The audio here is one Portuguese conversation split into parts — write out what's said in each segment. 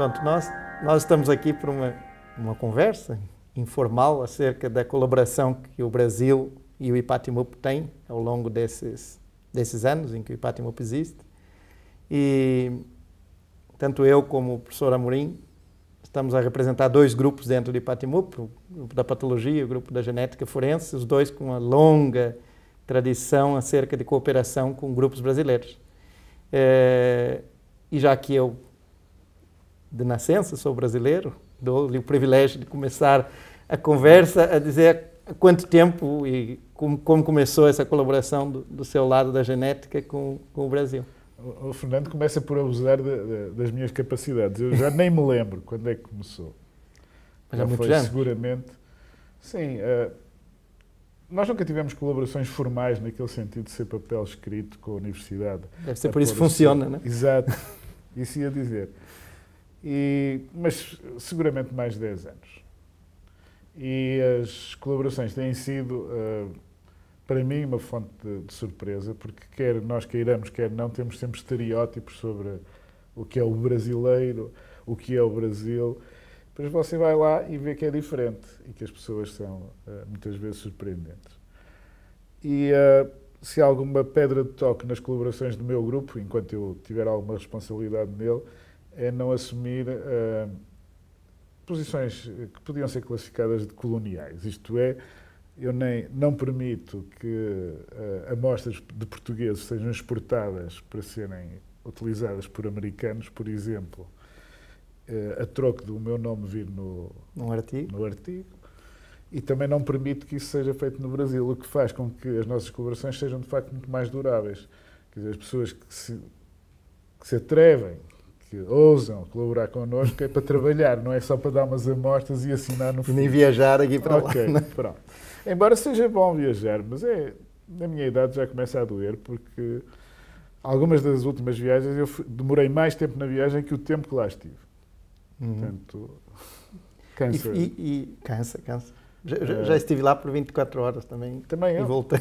Pronto, nós estamos aqui para uma conversa informal acerca da colaboração que o Brasil e o IPATIMUP têm ao longo desses anos em que o IPATIMUP existe. E tanto eu como o professor Amorim estamos a representar dois grupos dentro do IPATIMUP, o grupo da patologia e o grupo da genética forense, os dois com uma longa tradição acerca de cooperação com grupos brasileiros. E já que eu, de nascença, sou brasileiro, dou-lhe o privilégio de começar a conversa a dizer há quanto tempo e como começou essa colaboração do seu lado da genética com o Brasil. O Fernando começa por abusar das minhas capacidades. Eu já nem me lembro quando é que começou. Mas há muitos anos. Seguramente. Sim. Nós nunca tivemos colaborações formais naquele sentido de ser papel escrito com a universidade. Deve ser por isso que funciona, não é? Exato. Isso ia dizer. Mas seguramente mais de 10 anos. E as colaborações têm sido, para mim, uma fonte de surpresa, porque quer nós queiramos, quer não, temos sempre estereótipos sobre o que é o brasileiro, o que é o Brasil. Depois você vai lá e vê que é diferente e que as pessoas são muitas vezes surpreendentes. E se há alguma pedra de toque nas colaborações do meu grupo, enquanto eu tiver alguma responsabilidade nele, é não assumir posições que podiam ser classificadas de coloniais. Isto é, eu não permito que amostras de portugueses sejam exportadas para serem utilizadas por americanos, por exemplo, a troco do meu nome vir no artigo. E também não permito que isso seja feito no Brasil, o que faz com que as nossas colaborações sejam, de facto, muito mais duráveis. Quer dizer, as pessoas que se atrevem, que ousam colaborar connosco, é para trabalhar, não é só para dar umas amostras e assinar no fim. E nem viajar aqui para lá. Pronto. Embora seja bom viajar, mas na minha idade já começa a doer, porque algumas das últimas viagens eu demorei mais tempo na viagem que o tempo que lá estive. Portanto, cansa. Cansa. Já estive lá por 24 horas também eu. E voltei.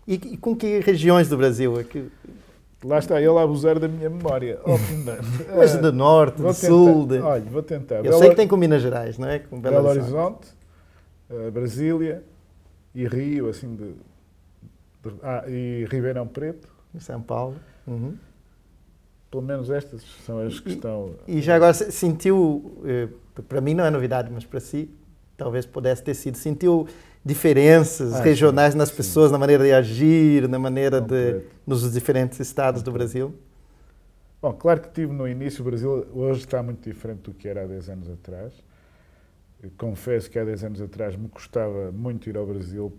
E com que regiões do Brasil é que... Lá está ele a abusar da minha memória. Mas do norte, do sul... Olha, vou tentar. Eu sei que tem com Minas Gerais, não é? Com Belo Horizonte, Brasília e Rio, assim e Ribeirão Preto. E São Paulo. Uhum. Pelo menos estas são as que estão... E já agora sentiu, para mim não é novidade, mas para si talvez pudesse ter sido, sentiu diferenças regionais nas pessoas, na maneira de agir, na maneira nos diferentes estados do Brasil? Bom, claro que tive no início, o Brasil hoje está muito diferente do que era há 10 anos atrás. Eu confesso que há 10 anos atrás me custava muito ir ao Brasil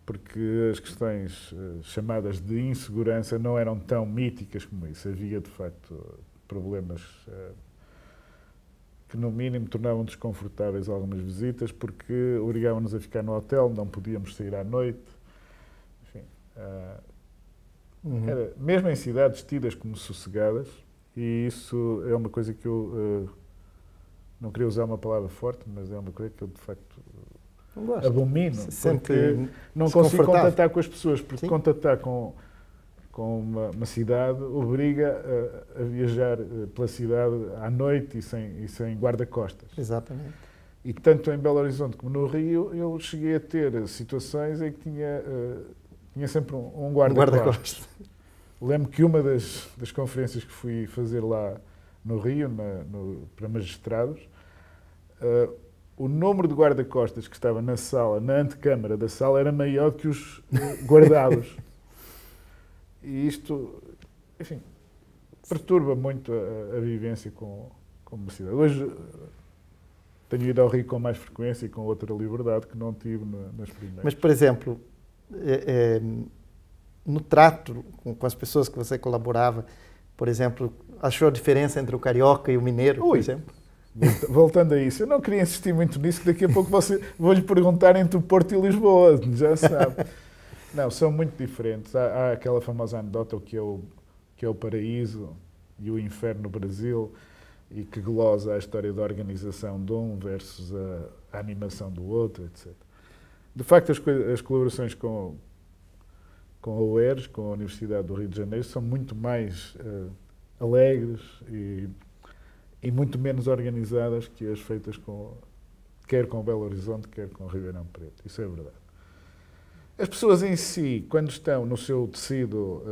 porque as questões chamadas de insegurança não eram tão míticas como isso. Havia, de facto, problemas que, no mínimo, tornavam desconfortáveis algumas visitas, porque obrigavam-nos a ficar no hotel, não podíamos sair à noite. Enfim, mesmo em cidades tidas como sossegadas, e isso é uma coisa que eu, não queria usar uma palavra forte, mas é uma coisa que eu, de facto, abomino, porque não consigo contatar com as pessoas, porque contatar com uma cidade obriga a viajar pela cidade à noite e sem guarda-costas. Exatamente. E tanto em Belo Horizonte como no Rio, eu cheguei a ter situações em que tinha sempre um guarda-costas. Lembro que uma das conferências que fui fazer lá no Rio, para magistrados, o número de guarda-costas que estava na sala, na antecâmara da sala, era maior que os guardados. E isto, enfim, perturba muito a vivência com uma cidade. Hoje tenho ido ao Rio com mais frequência e com outra liberdade que não tive nas primeiras. Mas, por exemplo, no trato com as pessoas que você colaborava, por exemplo, achou a diferença entre o carioca e o mineiro, por exemplo? Voltando a isso, eu não queria insistir muito nisso, que daqui a pouco vou-lhe perguntar entre o Porto e Lisboa, já sabe. Não, são muito diferentes. Há aquela famosa anedota que é o paraíso e o inferno no Brasil, e que glosa a história da organização de um versus a animação do outro, etc. De facto, as colaborações com a UERJ, com a Universidade do Rio de Janeiro, são muito mais alegres e e muito menos organizadas que as feitas quer com Belo Horizonte, quer com Ribeirão Preto. Isso é verdade. As pessoas em si, quando estão no seu tecido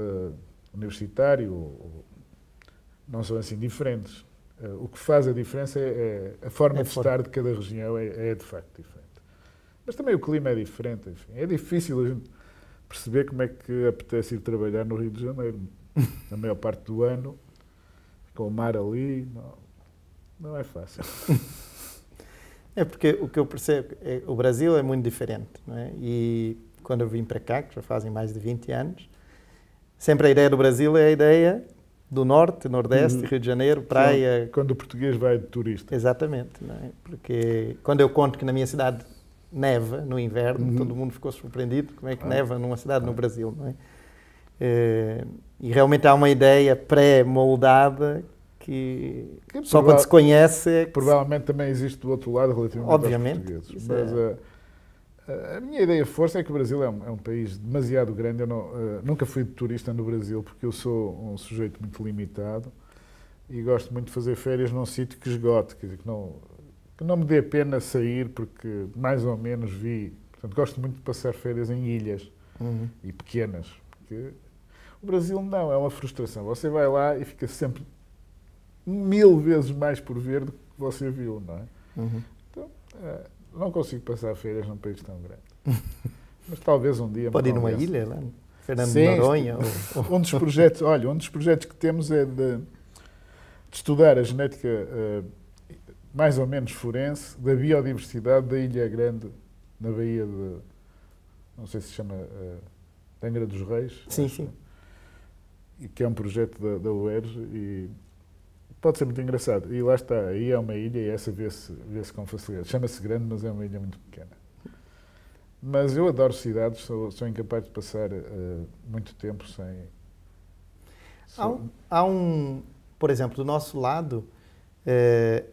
universitário, não são assim diferentes. O que faz a diferença é a forma de estar de cada região é de facto diferente. Mas também o clima é diferente. Enfim. É difícil a gente perceber como é que apetece ir trabalhar no Rio de Janeiro. Na maior parte do ano, com o mar ali, não é fácil. É porque o que eu percebo, o Brasil é muito diferente, não é? E quando eu vim para cá, que já fazem mais de 20 anos, sempre a ideia do Brasil é a ideia do Norte, Nordeste, Rio de Janeiro, praia... Quando o português vai de turista. Exatamente, não é? Porque quando eu conto que na minha cidade neva no inverno, todo mundo ficou surpreendido como é que neva numa cidade no Brasil, não é? E realmente há uma ideia pré-moldada que só quando se conhece... É que provavelmente também existe do outro lado relativamente obviamente, aos portugueses. Mas a minha ideia força é que o Brasil é um país demasiado grande. Eu nunca fui de turista no Brasil porque eu sou um sujeito muito limitado e gosto muito de fazer férias num sítio que esgote, quer dizer, que não me dê pena sair porque mais ou menos vi. Portanto, gosto muito de passar férias em ilhas e pequenas. Porque o Brasil não, é uma frustração. Você vai lá e fica sempre 1000 vezes mais por ver do que você viu, não é? Então, não consigo passar férias num país tão grande. Mas talvez um dia... Pode ir numa ilha, lá, Fernando de Noronha? Um dos projetos que temos é de estudar a genética mais ou menos forense da biodiversidade da Ilha Grande, na Baía de... não sei se chama... Angra dos Reis. Sim, sim. Que é um projeto da UERJ e pode ser muito engraçado. E lá está, aí é uma ilha e essa vê-se com facilidade. Chama-se grande, mas é uma ilha muito pequena. Mas eu adoro cidades, sou incapaz de passar muito tempo sem... Por exemplo, do nosso lado,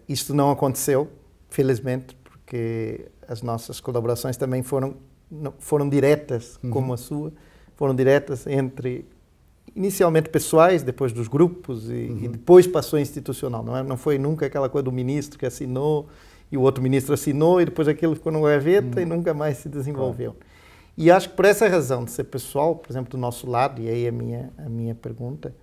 isto não aconteceu, felizmente, porque as nossas colaborações também foram diretas, como a sua, foram diretas entre... inicialmente pessoais, depois dos grupos e depois passou institucional. Não foi nunca aquela coisa do ministro que assinou e o outro ministro assinou e depois aquilo ficou no gaveta e nunca mais se desenvolveu. E acho que por essa razão de ser pessoal, por exemplo, do nosso lado, e aí a minha pergunta,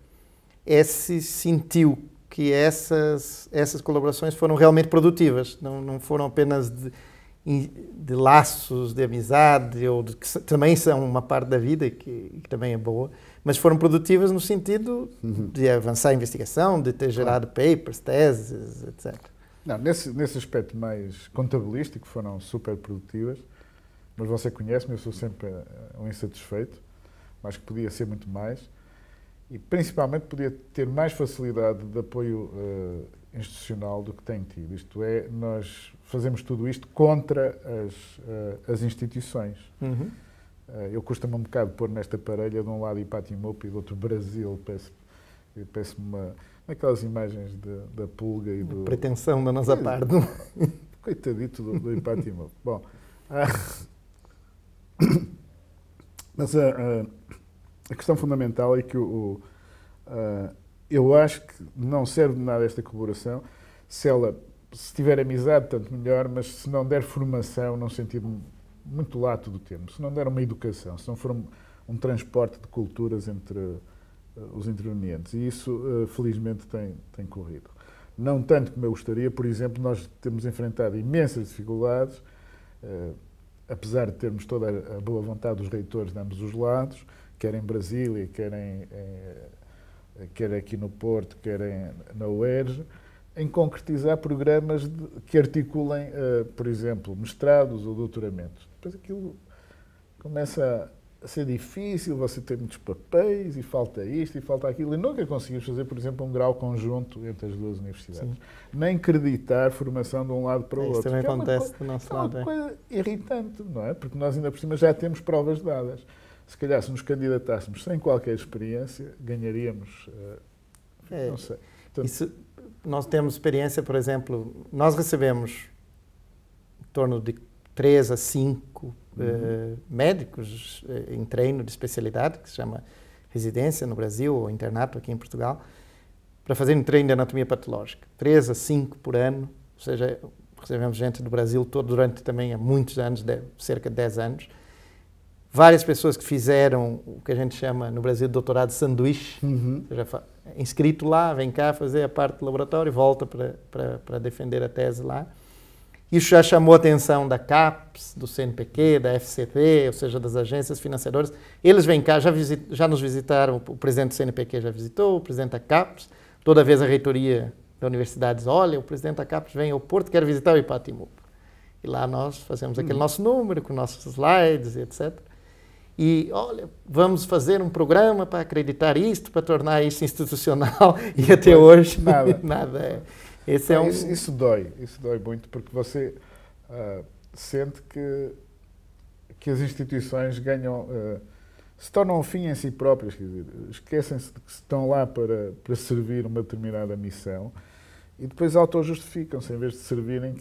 se sentiu que essas colaborações foram realmente produtivas, não foram apenas de laços de amizade, ou que também são uma parte da vida que também é boa, mas foram produtivas no sentido de avançar a investigação, de ter gerado papers, teses, etc. Não, nesse aspecto mais contabilístico foram super produtivas, mas você conhece-me, eu sou sempre um insatisfeito, acho que podia ser muito mais e principalmente podia ter mais facilidade de apoio institucional do que tem tido. Isto é, nós fazemos tudo isto contra as instituições. Eu custa-me um bocado pôr nesta parelha de um lado Ipatimup e do outro Brasil. Peço-me aquelas imagens da pulga e do... pretensão da nossa parte. Coitadito do Ipatimup. Bom, mas a questão fundamental é que eu acho que não serve de nada esta colaboração se tiver amizade, tanto melhor, mas se não der formação, num sentido muito lato do termo, se não der uma educação, se não for um transporte de culturas entre os intervenientes. E isso, felizmente, tem corrido. Não tanto como eu gostaria. Por exemplo, nós temos enfrentado imensas dificuldades, apesar de termos toda a boa vontade dos reitores de ambos os lados, quer em Brasília, quer aqui no Porto, quer na UERJ, em concretizar programas que articulem, por exemplo, mestrados ou doutoramentos. Depois aquilo começa a ser difícil, você tem muitos papéis e falta isto e falta aquilo. E nunca conseguimos fazer, por exemplo, um grau conjunto entre as duas universidades. Sim. Nem creditar formação de um lado para o outro. Isso também acontece do nosso lado. É uma coisa irritante, não é? Porque nós ainda por cima já temos provas dadas. Se calhar, se nos candidatássemos sem qualquer experiência, ganharíamos, não sei. Então, nós temos experiência, por exemplo, nós recebemos em torno de 3 a 5 médicos em treino de especialidade, que se chama residência no Brasil ou internato aqui em Portugal, para fazer um treino de anatomia patológica. 3 a 5 por ano, ou seja, recebemos gente do Brasil todo durante também há muitos anos, cerca de 10 anos. Várias pessoas que fizeram o que a gente chama no Brasil de doutorado de sanduíche, ou seja, inscrito lá, vem cá fazer a parte do laboratório, volta para defender a tese lá. Isso já chamou a atenção da CAPES, do CNPq, da FCT, ou seja, das agências financiadoras. Eles vêm cá, já nos visitaram, o presidente do CNPq já visitou, o presidente da CAPES. Toda vez a reitoria da universidade diz, olha, o presidente da CAPES vem ao Porto, quer visitar o IPATIMUP. E lá nós fazemos aquele nosso número, com nossos slides, etc. E, olha, vamos fazer um programa para acreditar isto, para tornar isso institucional. E até hoje, nada. Isso dói muito, porque você sente que as instituições ganham, se tornam um fim em si próprias, quer dizer, esquecem-se de que estão lá para servir uma determinada missão e depois auto-justificam-se em vez de servirem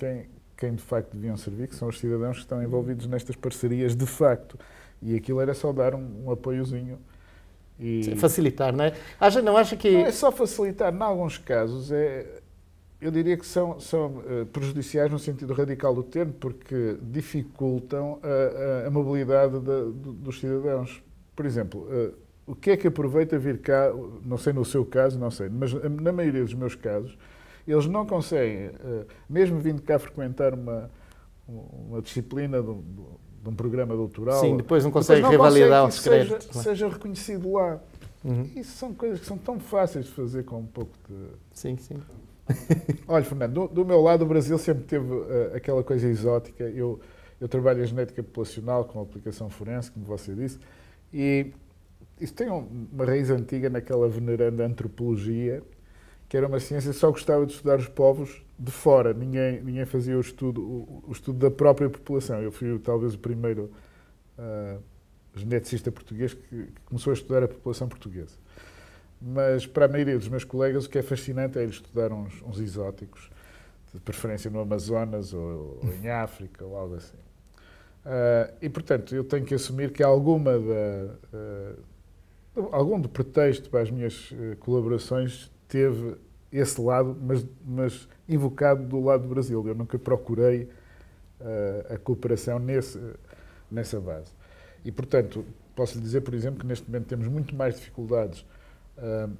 quem de facto deviam servir, que são os cidadãos que estão envolvidos nestas parcerias de facto. E aquilo era só dar um apoiozinho. E facilitar, não é? Não acha que... Não é só facilitar, em alguns casos eu diria que são prejudiciais no sentido radical do termo, porque dificultam a mobilidade dos cidadãos. Por exemplo, o que é que aproveita vir cá, não sei no seu caso, não sei, mas na maioria dos meus casos, eles não conseguem, mesmo vindo cá frequentar uma disciplina de um programa doutoral... Sim, depois não consegue revalidar os créditos. Seja reconhecido lá. Isso são coisas que são tão fáceis de fazer com um pouco de... Sim. Olha, Fernando, do meu lado o Brasil sempre teve aquela coisa exótica. Eu trabalho em genética populacional com aplicação forense, como você disse, e isso tem uma raiz antiga naquela veneranda antropologia, que era uma ciência que só gostava de estudar os povos de fora. Ninguém fazia o estudo da própria população. Eu fui talvez o primeiro geneticista português que começou a estudar a população portuguesa. Mas para a maioria dos meus colegas o que é fascinante é eles estudar uns exóticos, de preferência no Amazonas ou em África ou algo assim. E, portanto, eu tenho que assumir que algum do pretexto para as minhas colaborações teve esse lado, mas invocado do lado do Brasil. Eu nunca procurei a cooperação nessa base. E, portanto, posso lhe dizer, por exemplo, que neste momento temos muito mais dificuldades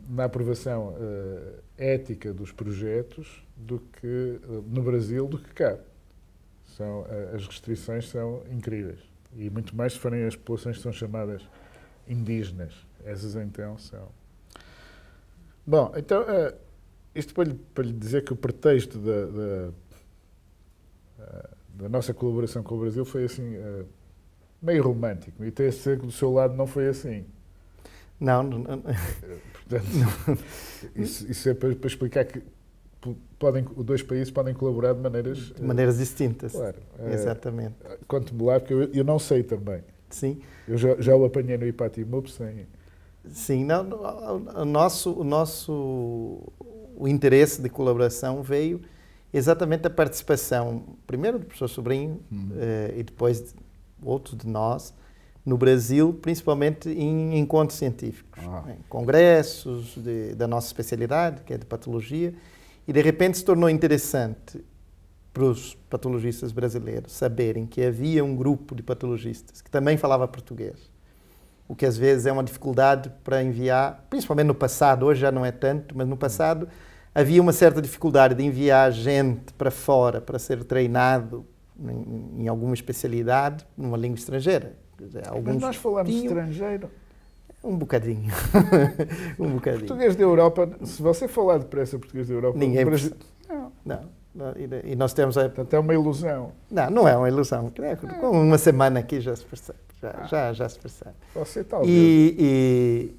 na aprovação ética dos projetos no Brasil do que cá. As restrições são incríveis. E muito mais se forem as populações que são chamadas indígenas. Essas então são... Bom, então, isto para lhe dizer que o pretexto da nossa colaboração com o Brasil foi assim, meio romântico. E tenho a certeza que do seu lado não foi assim. Não. Portanto, isso é para explicar que os dois países podem colaborar de maneiras distintas. Claro. Exatamente. Conte-me lá, porque eu não sei também. Sim. Eu já o apanhei no IPATIMUP sem... Sim, o interesse de colaboração veio exatamente da participação, primeiro do professor Sobrinho e depois outros de nós, no Brasil, principalmente em encontros científicos, em congressos da nossa especialidade, que é de patologia, e de repente se tornou interessante para os patologistas brasileiros saberem que havia um grupo de patologistas que também falava português, o que às vezes é uma dificuldade para enviar, principalmente no passado, hoje já não é tanto, mas no passado havia uma certa dificuldade de enviar gente para fora para ser treinado em alguma especialidade numa língua estrangeira. Mas nós falamos estrangeiro? Um bocadinho. Português da Europa, se você falar depressa português da Europa... Ninguém... Não. E nós temos... Portanto, é uma ilusão. Não é uma ilusão. Com uma semana aqui já se percebe. Já se percebe. Você talvez. E